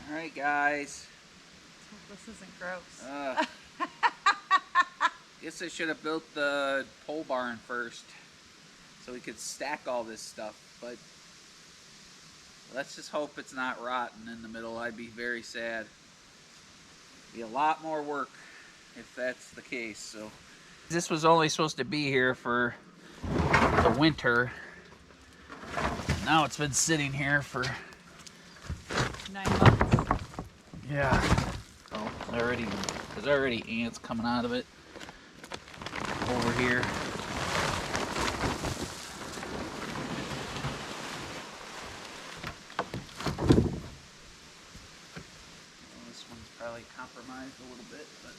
Alright guys. This isn't gross. Guess I should have built the pole barn first so we could stack all this stuff, but let's just hope it's not rotten in the middle. I'd be very sad. Be a lot more work if that's the case. So this was only supposed to be here for the winter. Now it's been sitting here for 9 months. Yeah. Oh, there's already ants coming out of it over here. Well, this one's probably compromised a little bit, but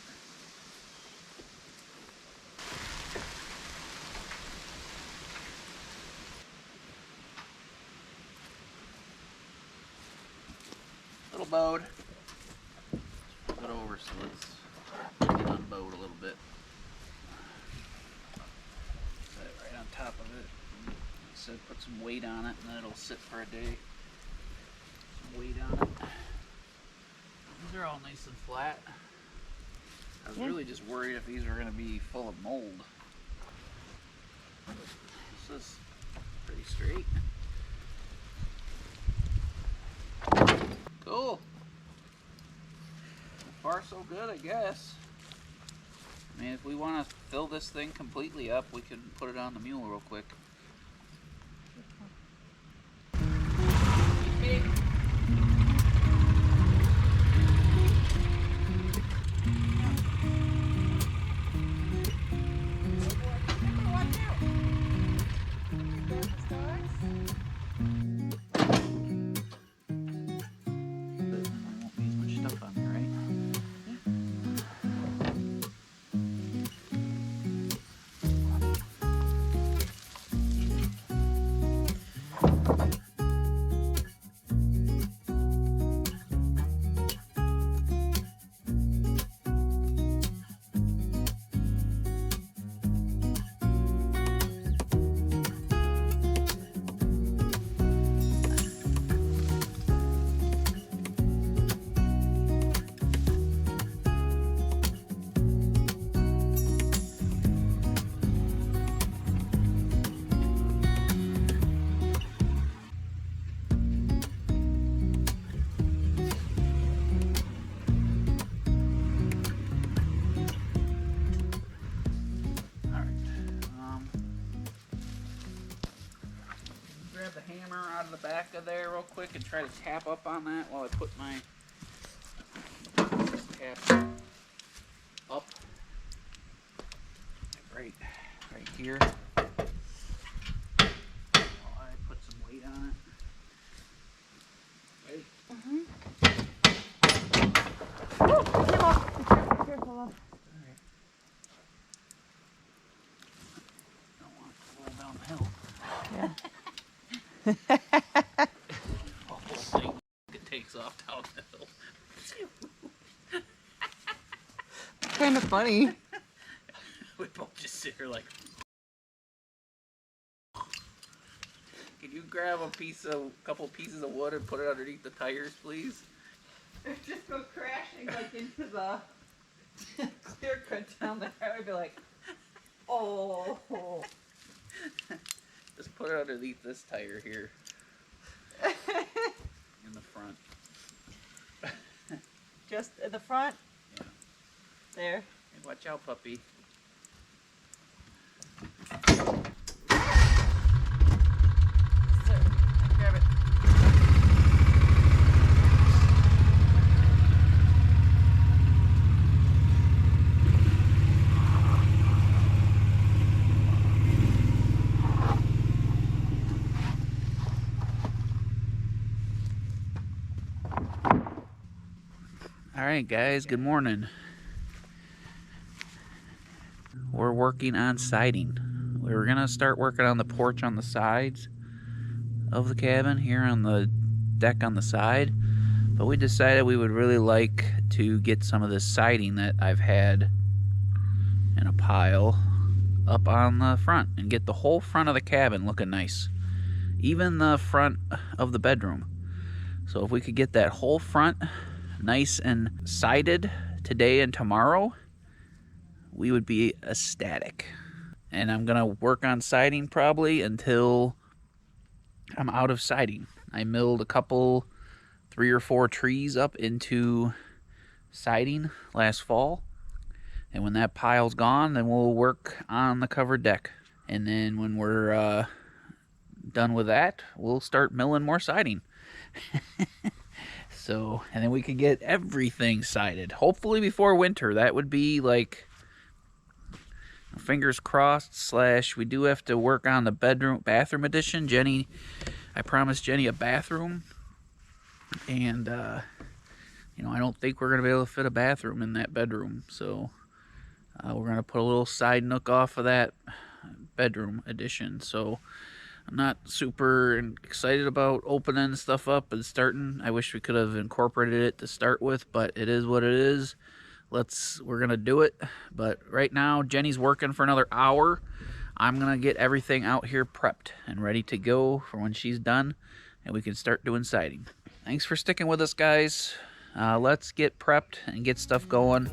little bowed. Put it over so let's get unbowed a little bit. Set it right on top of it. So put some weight on it and then it'll sit for a day. Some weight on it. These are all nice and flat. I was really just worried if these were going to be full of mold. This is pretty straight. Cool. So far so good, I guess. I mean, if we want to fill this thing completely up, we can put it on the mule real quick. Grab the hammer out of the back of there real quick and try to tap up on that while I put my tap up right here. While I put some weight on it. Ready? Careful. Alright. Don't want it to roll down the hill. Yeah. The whole thing it takes off down the hill. Kind of funny. We both just sit here like. Can you grab a couple pieces of wood and put it underneath the tires, please? It just go crashing like into the clear cut down there. I would be like, oh. Just put it underneath this tire here. In the front. Just in the front? Yeah. There. Hey, watch out, puppy. So, grab it. Alright guys, good morning. We're working on siding. We were gonna start working on the porch on the sides of the cabin here on the deck on the side, but we decided we would really like to get some of this siding that I've had in a pile up on the front and get the whole front of the cabin looking nice. Even the front of the bedroom. So if we could get that whole front nice and sided today and tomorrow, we would be ecstatic. And I'm gonna work on siding probably until I'm out of siding. I milled a couple, 3 or 4 trees up into siding last fall. And when that pile's gone, then we'll work on the covered deck. And then when we're done with that, we'll start milling more siding. So, and then we can get everything sided. Hopefully before winter. That would be like, fingers crossed, / we do have to work on the bathroom addition. I promised Jenny a bathroom. And, you know, I don't think we're going to be able to fit a bathroom in that bedroom. So, we're going to put a little side nook off of that bedroom addition. So, I'm not super excited about opening stuff up and starting. I wish we could have incorporated it to start with, but it is what it is. We're gonna do it. But right now, Jenny's working for another hour. I'm gonna get everything out here prepped and ready to go for when she's done, and we can start doing siding. Thanks for sticking with us, guys. Let's get prepped and get stuff going.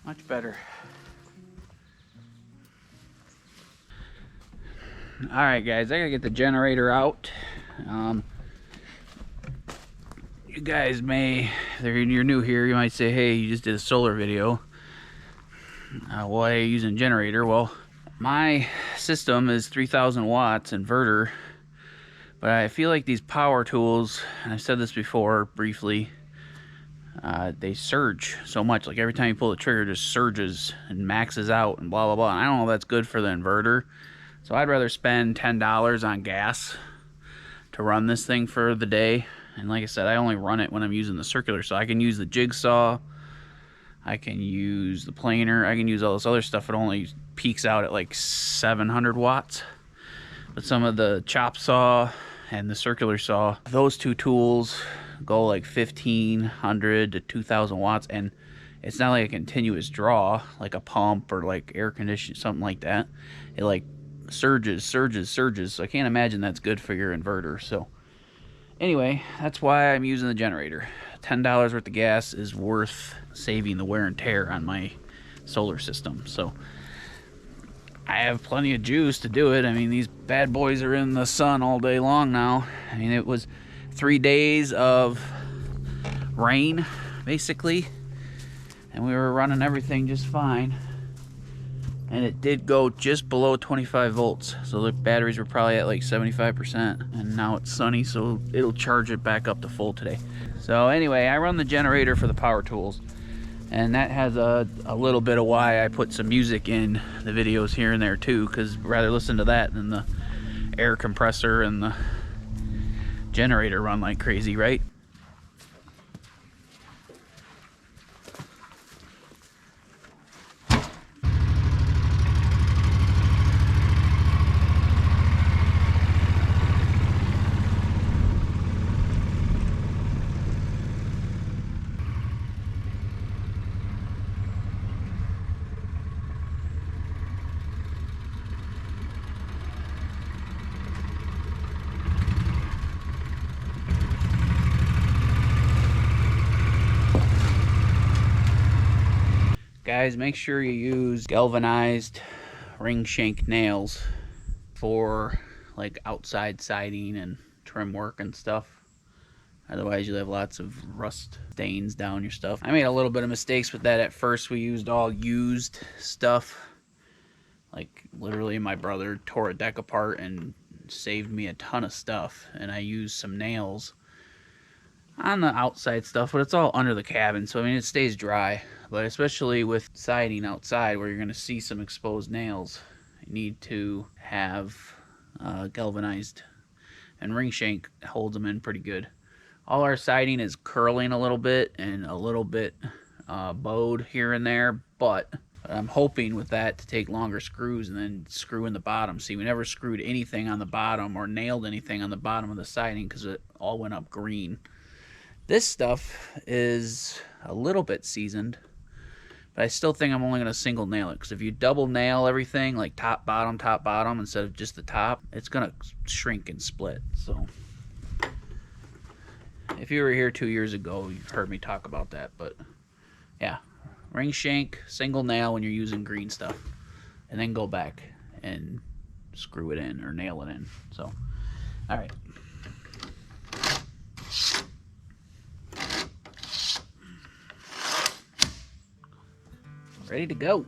Much better. Alright guys, I gotta get the generator out. You guys may, if you're new here, you might say, hey, you just did a solar video. Why are you using a generator? Well, my system is 3,000 watts inverter, but I feel like these power tools, and I've said this before briefly, they surge so much. Like every time you pull the trigger, it just surges and maxes out and blah blah blah. And I don't know if that's good for the inverter, so I'd rather spend $10 on gas to run this thing for the day. And like I said, I only run it when I'm using the circular, so I can use the jigsaw, I can use the planer, I can use all this other stuff. It only peaks out at like 700 watts. But some of the chop saw and the circular saw, those two tools go like 1,500 to 2,000 watts, and it's not like a continuous draw like a pump or like air conditioning, something like that. It like surges. So I can't imagine that's good for your inverter. So anyway, that's why I'm using the generator. $10 worth of gas is worth saving the wear and tear on my solar system. So I have plenty of juice to do it. I mean, these bad boys are in the sun all day long now. I mean, it was 3 days of rain, basically, and we were running everything just fine. And it did go just below 25 volts, so the batteries were probably at like 75%, and now it's sunny, so it'll charge it back up to full today. So anyway, I run the generator for the power tools, and that has a little bit of why I put some music in the videos here and there too, because I'd rather listen to that than the air compressor and the generator run like crazy, right? Guys, make sure you use galvanized ring shank nails for like outside siding and trim work and stuff. Otherwise you'll have lots of rust stains down your stuff. I made a little bit of mistakes with that at first. We used all used stuff. Like literally my brother tore a deck apart and saved me a ton of stuff, and I used some nails on the outside stuff, but it's all under the cabin, so I mean it stays dry. But especially with siding outside where you're going to see some exposed nails, you need to have galvanized, and ring shank holds them in pretty good. All our siding is curling a little bit and a little bit bowed here and there, but I'm hoping with that to take longer screws and then screw in the bottom. See, we never screwed anything on the bottom or nailed anything on the bottom of the siding because it all went up green. This stuff is a little bit seasoned, but I still think I'm only going to single nail it, because if you double nail everything, like top, bottom, instead of just the top, it's going to shrink and split. So if you were here 2 years ago, you've heard me talk about that. But yeah, ring shank, single nail when you're using green stuff, and then go back and screw it in or nail it in. So, all right. Ready to go.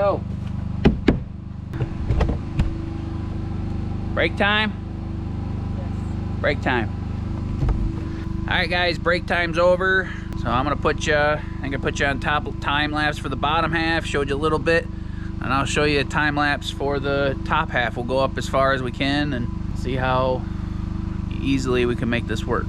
Go. Break time? Yes. Break time. Alright guys, break time's over. So I'm gonna put you, on top time lapse for the bottom half, showed you a little bit, and I'll show you a time lapse for the top half. We'll go up as far as we can and see how easily we can make this work.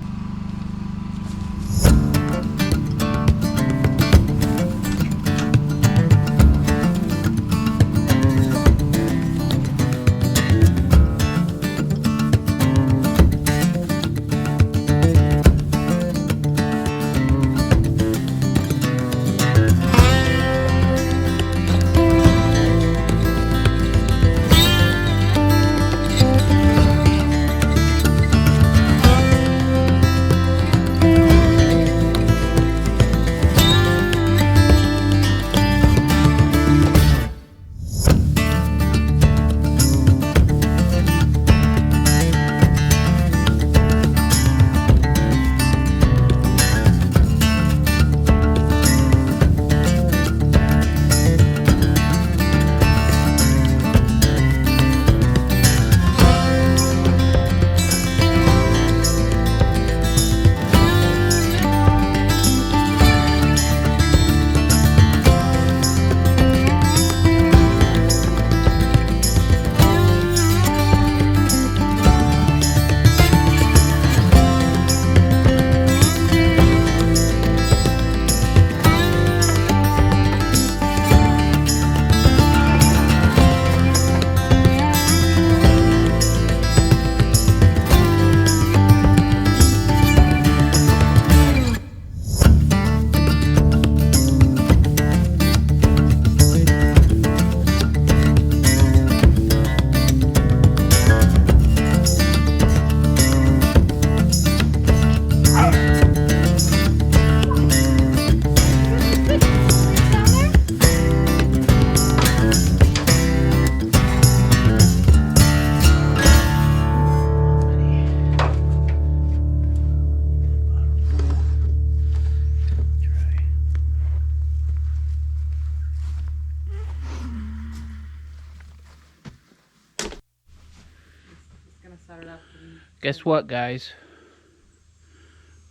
Guess what, guys?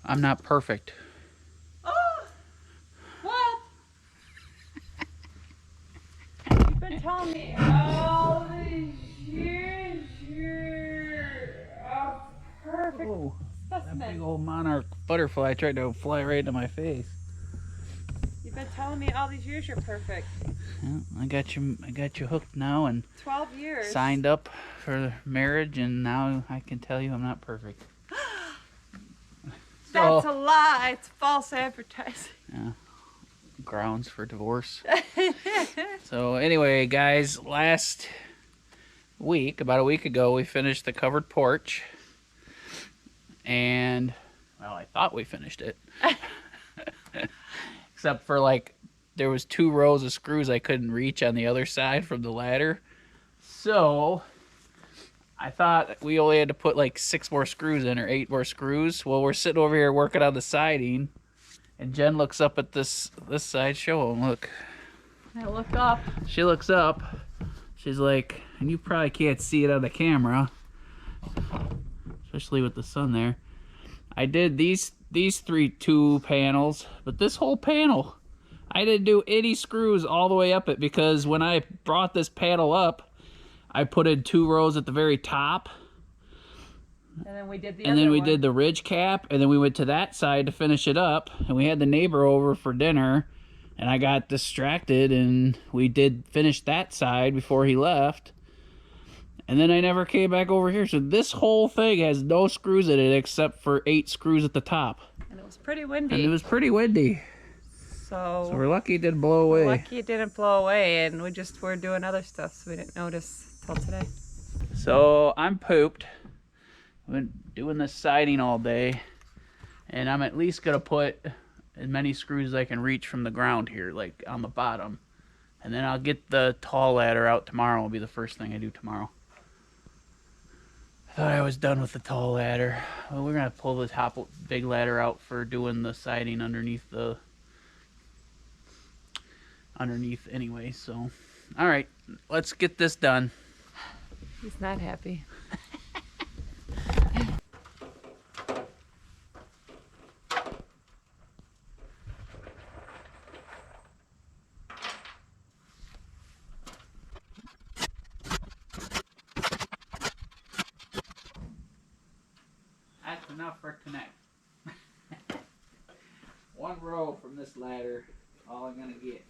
I'm not perfect. Oh! What? You've been telling me all these years you're a perfect Oh, that specimen. big old monarch butterfly tried to fly right into my face. You've been telling me all these years you're perfect. Well, I got you hooked now and 12 years. signed up for marriage, and now I can tell you I'm not perfect. That's a lie. It's false advertising. Yeah, grounds for divorce. So anyway, guys, last week, about a week ago, we finished the covered porch, and well, I thought we finished it, except for like there was 2 rows of screws I couldn't reach on the other side from the ladder. So I thought we only had to put like 6 more screws in, or 8 more screws. Well, we're sitting over here working on the siding, and Jen looks up at this side. Show them, look. I look up. She looks up. She's like, and you probably can't see it on the camera, especially with the sun there. I did these 2 panels, but this whole panel, I didn't do any screws all the way up it, because when I brought this panel up, I put in 2 rows at the very top. And then we did the and then we did the ridge cap, and then we went to that side to finish it up, and we had the neighbor over for dinner, and I got distracted, and we did finish that side before he left, and then I never came back over here. So this whole thing has no screws in it except for 8 screws at the top. And it was pretty windy. And it was pretty windy. So we're lucky it didn't blow away. Lucky it didn't blow away, and we just were doing other stuff, so we didn't notice till today. So I'm pooped. I've been doing this siding all day, and I'm at least gonna put as many screws as I can reach from the ground here, like on the bottom, and then I'll get the tall ladder out tomorrow. Will be the first thing I do tomorrow. I thought I was done with the tall ladder. Well, we're gonna pull the top big ladder out for doing the siding underneath anyway, so All right, let's get this done. He's not happy. That's enough for tonight. One row from this ladder, all I'm gonna get.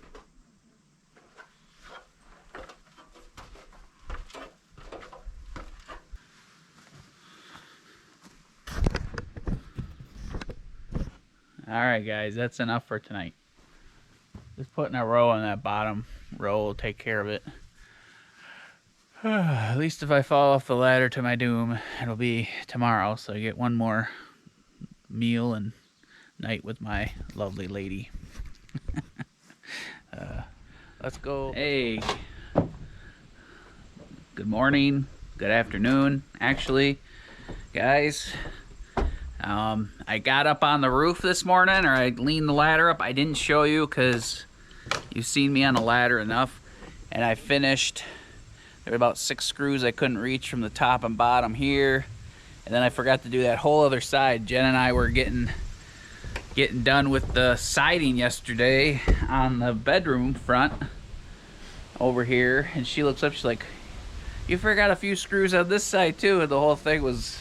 Alright guys, that's enough for tonight. Just putting a row on that bottom row will take care of it. At least if I fall off the ladder to my doom, it'll be tomorrow, so I get one more meal and night with my lovely lady. Let's go. Hey, good morning, good afternoon, actually, guys. I got up on the roof this morning, or I leaned the ladder up. I didn't show you because you've seen me on the ladder enough. And I finished, there were about 6 screws I couldn't reach from the top and bottom here. And then I forgot to do that whole other side. Jen and I were getting done with the siding yesterday on the bedroom front over here. And she looks up, she's like, you forgot a few screws on this side too. And the whole thing was,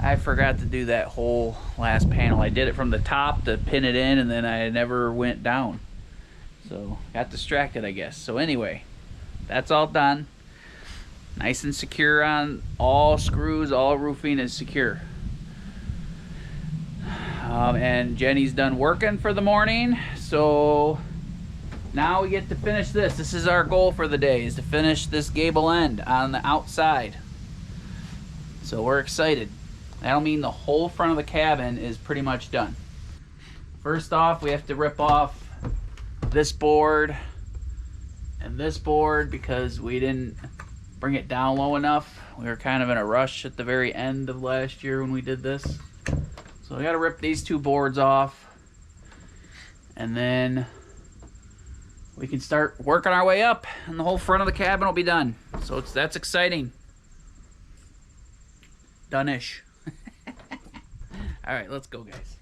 I forgot to do that whole last panel. I did it from the top to pin it in, and then I never went down. So got distracted, I guess. So anyway, that's all done. Nice and secure on all screws, all roofing is secure. And Jenny's done working for the morning, so now we get to finish this. This is our goal for the day, is to finish this gable end on the outside. So we're excited. That'll mean the whole front of the cabin is pretty much done. First off, we have to rip off this board and this board because we didn't bring it down low enough. We were kind of in a rush at the very end of last year when we did this. So we gotta rip these 2 boards off, and then we can start working our way up and the whole front of the cabin will be done. So that's exciting. Done-ish. All right, let's go, guys.